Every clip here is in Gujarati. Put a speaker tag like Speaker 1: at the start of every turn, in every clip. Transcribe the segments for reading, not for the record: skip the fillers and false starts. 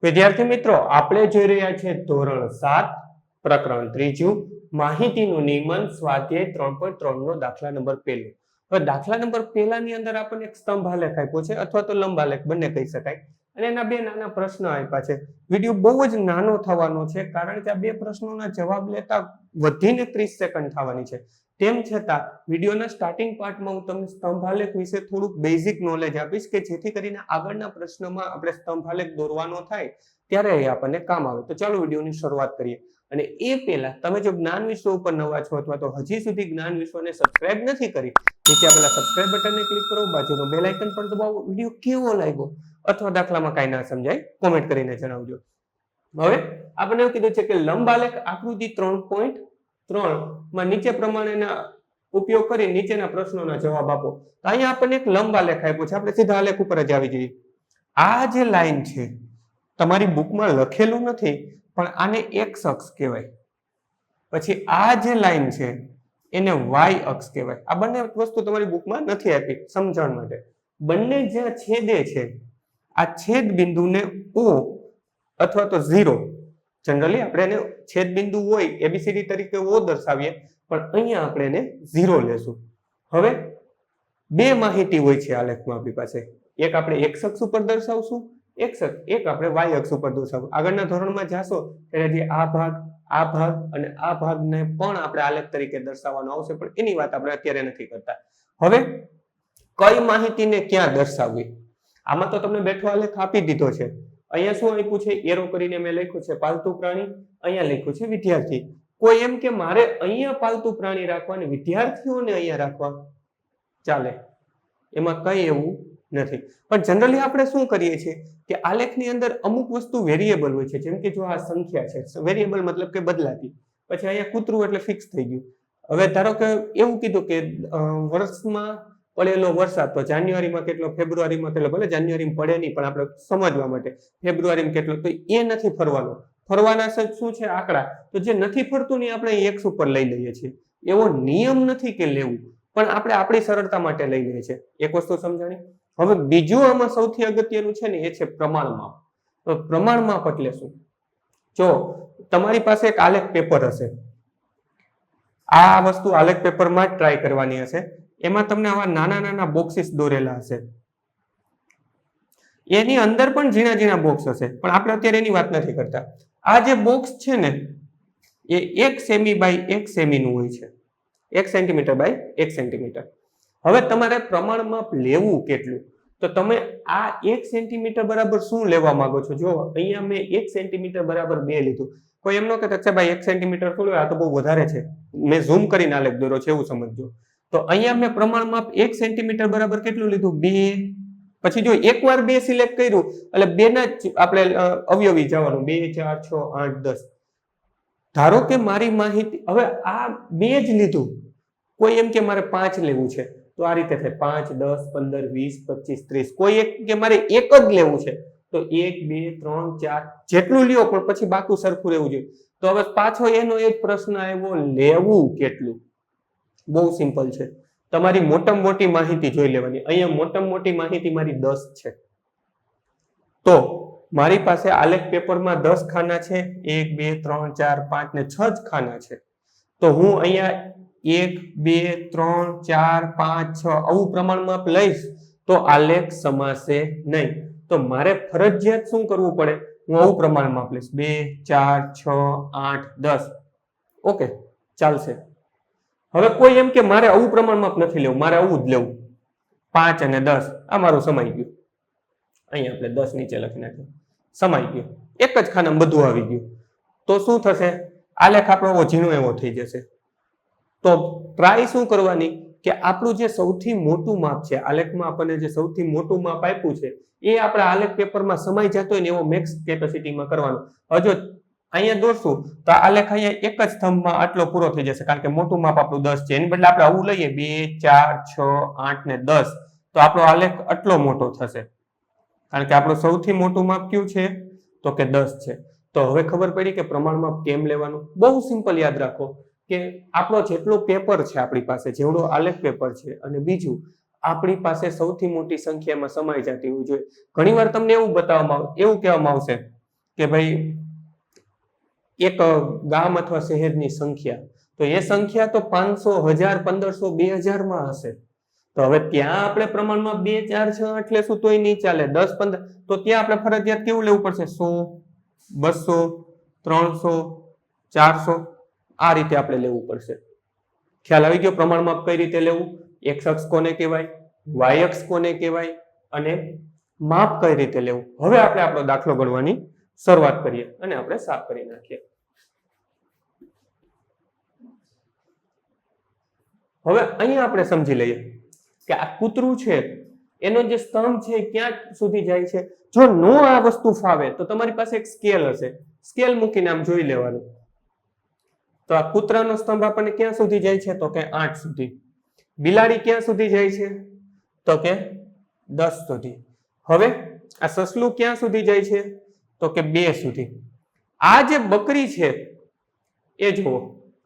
Speaker 1: વિદ્યાર્થી મિત્રો, આપણે જોઈ રહ્યા છે ધોરણ 7 પ્રકરણ 3 માહિતીનું નિયમન સ્વાધ્યાય 3.3 નો દાખલા નંબર 1. હવે દાખલા નંબર 1 ની અંદર આપણને એક સ્તંભાલેખ આપ્યો છે અથવા તો લંબાલેખ બંને કહી શકાય અને એના બે નાના પ્રશ્નો આપ્યા છે. વિડિયો બહુ જ નાનો થવાનો છે કારણ કે આ બે પ્રશ્નોના જવાબ લેતા વધીને 30 સેકન્ડ થવાની છે. તેમ છતાં વિડિયોના સ્ટાર્ટિંગ પાર્ટમાં હું તમને સ્તંભાલેખ વિશે થોડુંક બેઝિક નોલેજ આપીશ કે જેથી કરીને આગળના પ્રશ્નમાં આપણે સ્તંભાલેખ દોરવાનો થાય ત્યારે એ આપણને કામ આવે. તો ચાલો વિડિયોની શરૂઆત કરીએ. અને એ પહેલા તમે જો જ્ઞાન વિશ્વ ઉપર નવા છો અથવા તો હજી સુધી જ્ઞાન વિશ્વને સબસ્ક્રાઇબ નથી કરી, નીચે આપેલા સબસ્ક્રાઇબ બટનને ક્લિક કરો, બાજુનો બેલ આઇકન પણ દબાવો. વિડિયો કેવો લાગ્યો અથવા દાખલામાં કાંઈ ના સમજાય કોમેન્ટ કરીને જણાવજો. હવે આપણે એવું કીધું છે કે લંબાલેખ આકૃતિ 3.3 માં નીચે પ્રમાણેના ઉપયોગ કરી નીચેના પ્રશ્નોના જવાબ આપો. તો અહીંયા આપણને એક લંબાલેખ આપ્યો છે. આપણે સીધા આલેખ ઉપર જ આવી જઈએ. આ જે લાઈન છે તમારી બુકમાં લખેલું નથી પણ આને એક્સ અક્ષ કહેવાય. પછી આ જે લાઈન છે એને વાય અક્ષ કહેવાય. આ બંને વસ્તુ તમારી બુકમાં નથી આપી સમજણ માટે. બંને જ્યાં છેદે છે આ છેદ બિંદુને O અથવા તો 0, જનરલી આપણે એને છેદ બિંદુ હોય એબીસીડી તરીકે O દર્શાવીએ, પણ અહીંયા આપણે એને 0 લેશું. હવે બે માહિતી હોય છે આલેખમાં આપણી પાસે. એક આપણે એક્સ અક્ષ ઉપર દર્શાવશું, એક આપણે વાય અક્ષ ઉપર દર્શાવશું. આગળના ધોરણમાં જાશો ત્યારે આ ભાગ અને આ ભાગને પણ આપણે આલેખ તરીકે દર્શાવવાનો આવશે, પણ એની વાત આપણે અત્યારે નથી કરતા. હવે કઈ માહિતીને ક્યાં દર્શાવવી, આમાં તો તમને બેઠો આલેખ આપી દીધો છે. અહીંયા શું આપ્યું છે, એરો કરીને મેં લખ્યું છે પાલતુ પ્રાણી, અહીંયા લખ્યું છે વિદ્યાર્થી. કોઈ એમ કે મારે અહીંયા પાલતુ પ્રાણી રાખવા અને વિદ્યાર્થીઓને અહીંયા રાખવા, ચાલે, એમાં કઈ એવું નથી. પણ જનરલી આપણે શું કરીએ છીએ કે આલેખની અંદર અમુક વસ્તુ વેરિયેબલ હોય છે. જેમ કે જો આ સંખ્યા છે, વેરિયેબલ મતલબ કે બદલાતી. પછી અહીંયા કૂતરું એટલે ફિક્સ થઈ ગયું. હવે ધારો કે એવું કીધું કે વર્ષમાં પડેલો વરસાદ, તો જાન્યુઆરીમાં કેટલો, ફેબ્રુઆરીમાં કેટલો, ભલે જાન્યુઆરીમાં પડે નહીં પણ આપણે સમજવા માટે ફેબ્રુઆરીમાં કેટલો, તો એ નથી ફરવાનો. ફરવાના શું છે આંકડા, તો જે નથી ફરતું ને આપણે એક્સ ઉપર લઈ લઈએ છીએ. એવો નિયમ નથી કે લેવું, પણ આપણે આપણી સરળતા માટે લઈ લઈએ છીએ. એક વસ્તુ સમજાણી. હવે બીજું આમાં સૌથી અગત્યનું છે ને એ છે પ્રમાણમાપ. પ્રમાણમાપ એટલે શું? જો તમારી પાસે એક આલેખ પેપર હશે, આ વસ્તુ આલેખ પેપરમાં જ ટ્રાય કરવાની હશે. એમાં તમને આવા નાના નાના બોક્સીસ દોરેલા હશે, એની અંદર પણ ઝીણા ઝીણા બોક્સ હશે, પણ આપણે અત્યારે એની વાત નથી કરતા. આ જે બોક્સ છે ને એ 1 સેમી બાય 1 સેમીનું હોય છે, 1 સેન્ટીમીટર બાય 1 સેન્ટીમીટર. હવે તમારે પ્રમાણમાપ લેવું કેટલું, તો તમે આ 1 સેન્ટીમીટર બરાબર શું લેવા માંગો છો? જો અહીંયા મેં 1 સેન્ટીમીટર બરાબર 2 લીધું. કોઈ એમ ન કહેતા છે ભાઈ 1 સેન્ટીમીટર થોડું, આ તો બહુ વધારે છે, મેં ઝૂમ કરીને આલેખ દોર્યો છે એવું સમજજો. તો અહીંયા મેં પ્રમાણમાપ 1 સેન્ટીમીટર બરાબર કેટલું લીધું? 2. પછી જો એકવાર 2 સિલેક્ટ કર્યું એટલે 2 ના જ આપણે અવયવી જવાનું, 2 4 6 8 10. ધારો કે મારી માહિતી, હવે આ 2 જ લીધું, કોઈ એમ કે મારે 5 લેવું છે, તો આ રીતે થાય 5 10 15 20 25 30. કોઈ એક કે મારે એક જ લેવું છે, તો 1 2 3 4 જેટલું લ્યો, પણ પછી બાકી સરખું રહેવું જોઈએ. તો હવે પાછો એનો એક પ્રશ્ન આવ્યો, લેવું કેટલું? બહુ સિમ્પલ છે. તમારી મોટામાં મોટી માહિતી જોઈ લેવાની. અહીંયા મોટામાં મોટી માહિતી મારી 10 છે, તો મારી પાસે આલેખ પેપરમાં 10 ખાના છે, 1 2 3 4 5 ને 6 જ ખાના છે. તો હું અહીંયા 1 2 3 4 5 6 આવું પ્રમાણમાપ લઈશ તો આલેખ સમાશે નહીં. તો મારે ફરજિયાત શું કરવું પડે? હું આવું પ્રમાણમાપ લઈશ, 2 4 6 8 10. ઓકે, ચાલશે. હવે કોઈ એમ કે મારે આવું પ્રમાણમાપ નથી લેવું, મારે આવું જ લેવું, 5 અને 10. આ મારું સમાઈ ગયું. અહીંયા આપણે 10 નીચે લખી નાખીએ, સમાઈ ગયું. એક જ ખાનામાં બધું આવી ગયું. તો શું થશે? આલેખ આપણો ઝીણો એવો થઈ જશે. તો ટ્રાય શું કરવાની કે આપણું જે સૌથી મોટું માપ છે આલેખમાં, આપણને જે સૌથી મોટું માપ આપ્યું છે એ આપણે આલેખ પેપરમાં સમાઈ જતો હોય ને એવો મેક્સ કેપેસિટીમાં કરવાનો. હજુ અહીંયા દોરશું તો આલેખ અહીંયા એક જ સ્તંભમાં આટલો પૂરો થઈ જશે, કારણ કે મોટું માપ આપણું 10 છે. એની બદલે આપણે આવું લઈએ 2 4 6 8 ને 10, તો આપણો આલેખ આટલો મોટો થશે, કારણ કે આપણું સૌથી મોટું માપ કયું છે? તો કે 10 છે. તો હવે ખબર પડી કે પ્રમાણમાપ કેમ લેવાનું. બહુ સિમ્પલ યાદ રાખો કે આપણો જેટલો પેપર છે આપણી પાસે, જેવડો આલેખ પેપર છે, અને બીજું આપણી પાસે સૌથી મોટી સંખ્યામાં સમાઈ જતી હોવી જોઈએ. ઘણીવાર તમને એવું બતાવવામાં એવું કહેવામાં આવશે કે ભાઈ એક ગામ અથવા શહેરની સંખ્યા, તો એ સંખ્યા તો 500, 1000, 1500, 2000 માં હશે. તો હવે ત્યાં આપણે પ્રમાણમાં 2, 4, 6, 8 લેશું તોય નહીં ચાલે. 10, 15 તો ત્યાં આપણે ફરજિયાત કેવું લેવું પડશે? 100, 200, 300, 400 આ રીતે આપણે લેવું પડશે. ખ્યાલ આવી ગયો? પ્રમાણમાં કઈ રીતે લેવું? એક્સ અક્ષ કોને કહેવાય, વાય અક્ષ કોને કહેવાય, અને માપ કઈ રીતે લેવું. હવે આપણે આપણો દાખલો ગણવાની શરૂઆત કરીએ અને આપણે સાફ કરી નાખીએ. હવે અહીંયા આપણે સમજી લઈએ કે આ કૂતરું છે એનો જે સ્તંભ છે ક્યાં સુધી જાય છે. જો નો આ વસ્તુ ફાવે તો તમારી પાસે એક સ્કેલ હશે, સ્કેલ મૂકીને આમ જોઈ લેવાનું. તો આ કૂતરાનો સ્તંભ આપણને ક્યાં સુધી જાય છે? તો કે 8 સુધી. બિલાડી ક્યાં સુધી જાય છે? તો કે 10 સુધી. હવે આ સસલું ક્યાં સુધી જાય છે? તો કે 2 સુધી. આ જે બકરી છે એ જુઓ,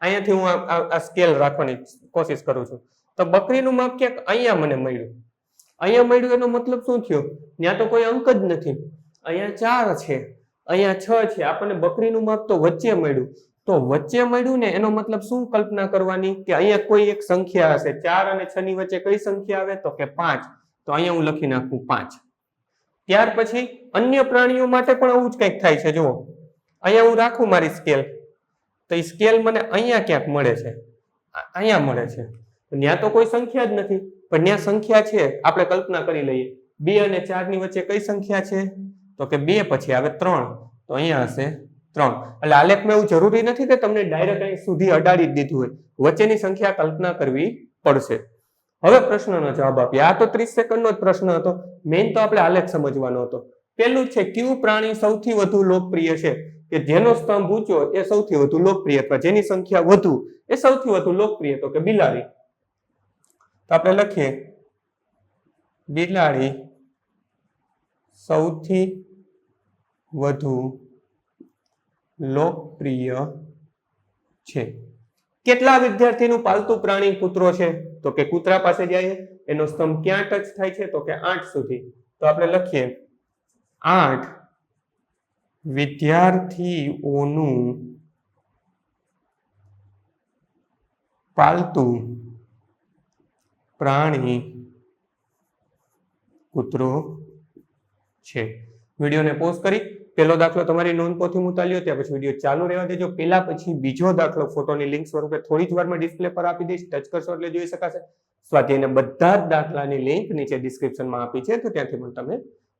Speaker 1: અહીંયાથી હું આ સ્કેલ રાખવાની કોશિશ કરું છું. તો બકરીનું માપ ક્યાંક અહીંયા મને મળ્યું. અહીંયા મળ્યું એનો મતલબ શું થયો? ત્યાં તો કોઈ અંક જ નથી. અહીંયા 4 છે, અહીંયા 6 છે. આપણને બકરીનું માપ તો વચ્ચે મળ્યું. તો વચ્ચે મળ્યું ને એનો મતલબ શું કલ્પના કરવાની? કે અહીંયા કોઈ એક સંખ્યા હશે. 4 અને 6 ની વચ્ચે કઈ સંખ્યા આવે? તો કે 5. તો અહીંયા હું લખી નાખું 5. ત્યાર પછી અન્ય પ્રાણીઓ માટે પણ આવું જ કંઈક થાય છે. જુઓ, અહીંયા હું રાખું મારી સ્કેલ, તો એ સ્કેલ મને અહીંયા ક્યાંક મળે છે, અહીંયા મળે છે. ત્યાં તો કોઈ સંખ્યા જ નથી, પણ ત્યાં સંખ્યા છે. આપણે કલ્પના કરી લઈએ 2 અને 4 ની વચ્ચે કઈ સંખ્યા છે? તો કે 2 પછી આવે 3. તો અહીંયા હશે 3. એટલે આલેખમાં એવું જરૂરી નથી કે તમને ડાયરેક્ટ અહીં સુધી અડાડી જ દીધું હોય. વચ્ચેની સંખ્યા કલ્પના કરવી પડશે. હવે પ્રશ્નનો જવાબ આપીએ. આ તો 30 સેકન્ડનો જ પ્રશ્ન હતો. મેઇન તો આપણે આલેખ સમજવાનો હતો. પેલું છે, કયું પ્રાણી સૌથી વધુ લોકપ્રિય છે? કે જેનો સ્તંભ ઊંચો એ સૌથી વધુ લોકપ્રિય, અથવા જેની સંખ્યા વધુ એ સૌથી વધુ લોકપ્રિય. તો કે બિલાડી. તો આપણે લખીએ બિલાડી સૌથી વધુ લોકપ્રિય છે. કેટલા વિદ્યાર્થીનું પાલતુ પ્રાણી કૂતરો છે? તો કે કૂતરા પાસે જાય, એનો સ્તંભ ક્યાં ટચ થાય છે? તો કે 8 સુધી. તો આપણે લખીએ 8 વિદ્યાર્થીઓનું પાલતુ પ્રાણી કૂતરો છે. વિડીયોને પોઝ કરી પહેલો દાખલો તમારી નોંધપોથી ઉતાર્યો, ત્યાં પછી વિડીયો ચાલુ રહેવા દેજો. પેલા પછી બીજો દાખલો ફોટોની લિંક સ્વરૂપે થોડી જ વારમાં ડિસ્પ્લે પર આપી દઈશ. ટચ કરશો એટલે જોઈ શકાશે. સ્વાધ્યાયના બધા જ દાખલાની લિંક નીચે ડિસ્ક્રિપ્શનમાં આપી છે, તો ત્યાંથી પણ તમે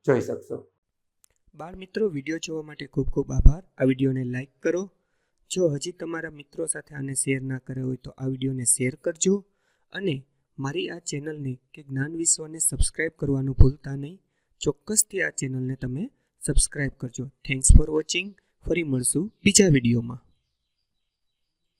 Speaker 1: જોઈ શકશો.
Speaker 2: બાળ મિત્રો, વિડીયો જોવા માટે ખૂબ ખૂબ આભાર. આ વિડીયોને લાઈક કરો. જો હજી તમારા મિત્રો સાથે આને શેર ના કર્યો હોય તો આ વિડીયોને શેર કરજો, અને મારી આ ચેનલને કે જ્ઞાન વિશ્વને સબસ્ક્રાઈબ કરવાનું ભૂલતા નહીં. ચોક્કસથી આ ચેનલને તમે સબસ્ક્રાઈબ કરજો. Thanks for watching. ફરી મળશું બીજા વિડીયોમાં.